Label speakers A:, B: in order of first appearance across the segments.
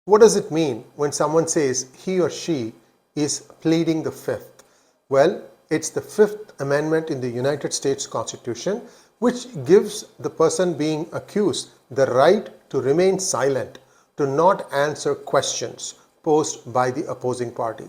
A: What does it mean when someone says he or she is pleading the fifth? Well, it's the Fifth Amendment in the United States Constitution, which gives the person being accused the right to remain silent, to not answer questions posed by the opposing party.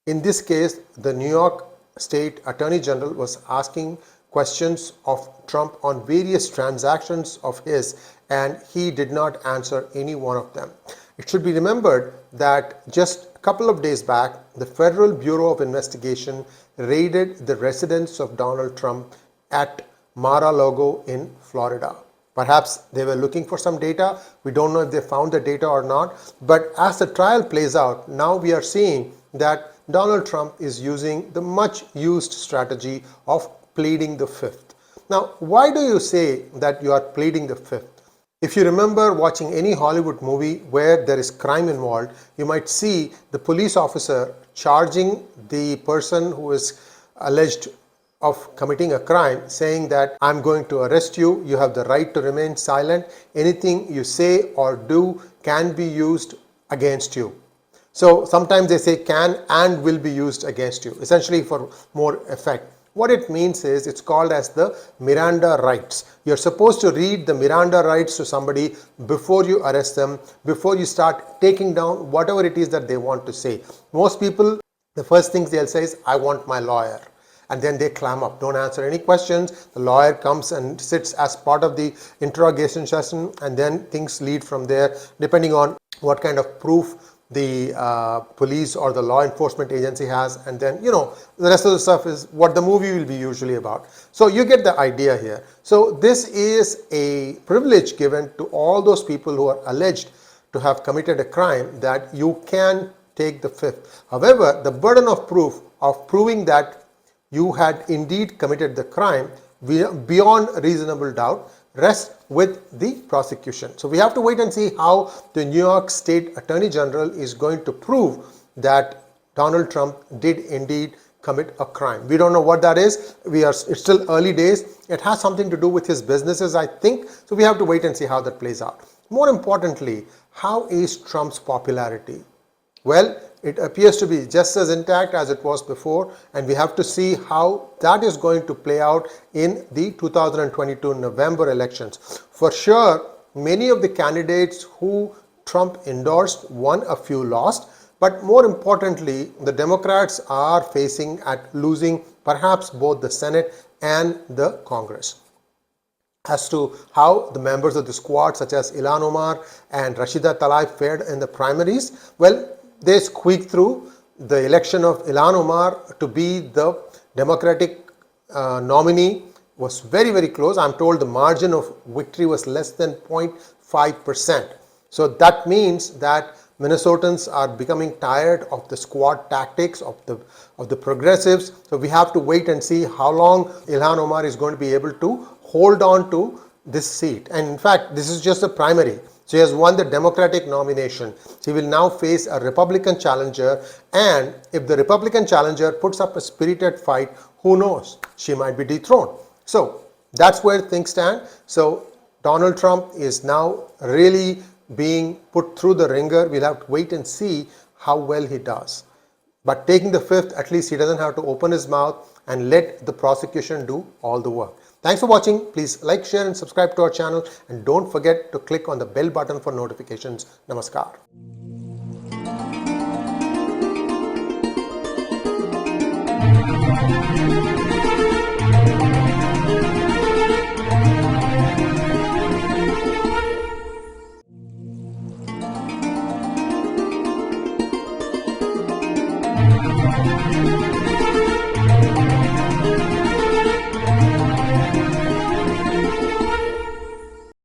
A: In this case, the New York State Attorney General was asking questions of Trump on various transactions of his, and he did not answer any one of them. It should be remembered that just a couple of days back, the Federal Bureau of Investigation raided the residence of Donald Trump at Mar-a-Lago in Florida. Perhaps they were looking for some data. We don't know if they found the data or not. But as the trial plays out, now we are seeing that Donald Trump is using the much used strategy of pleading the fifth. Now, why do you say that you are pleading the fifth? If you remember watching any Hollywood movie where there is crime involved, you might see the police officer charging the person who is alleged of committing a crime, saying that I'm going to arrest you, you have the right to remain silent, anything you say or do can be used against you. So sometimes they say can and will be used against you, essentially for more effect. What it means is it's called as the Miranda rights. You're supposed to read the Miranda rights to somebody before you arrest them, before you start taking down whatever it is that they want to say. Most people, the first things they'll say is, I want my lawyer. And then they clam up, don't answer any questions. The lawyer comes and sits as part of the interrogation session, and then things lead from there, depending on what kind of proof the police or the law enforcement agency has, and then the rest of the stuff is what the movie will be usually about. So you get the idea here. So this is a privilege given to all those people who are alleged to have committed a crime, that you can take the fifth. However, the burden of proof of proving that you had indeed committed the crime beyond reasonable doubt rests with the prosecution. So we have to wait and see how the New York State Attorney General is going to prove that Donald Trump did indeed commit a crime. We don't know what that is. It's still early days. It has something to do with his businesses, I think. So we have to wait and see how that plays out. More importantly, how is Trump's popularity? Well, it appears to be just as intact as it was before, and we have to see how that is going to play out in the 2022 November elections. For sure, many of the candidates who Trump endorsed won, a few lost, but more importantly, the Democrats are facing at losing perhaps both the Senate and the Congress. As to how the members of the squad such as Ilhan Omar and Rashida Tlaib fared in the primaries, well, they squeaked through. The election of Ilhan Omar to be the Democratic nominee was very, very close. I'm told the margin of victory was less than 0.5%. So that means that Minnesotans are becoming tired of the squad tactics of the progressives. So we have to wait and see how long Ilhan Omar is going to be able to hold on to this seat. And in fact, this is just a primary. She has won the Democratic nomination. She will now face a Republican challenger, and if the Republican challenger puts up a spirited fight, who knows? She might be dethroned. So that's where things stand. So Donald Trump is now really being put through the ringer. We'll have to wait and see how well he does. But taking the fifth, at least he doesn't have to open his mouth and let the prosecution do all the work. Thanks for watching. Please like, share and subscribe to our channel, and don't forget to click on the bell button for notifications. Namaskar.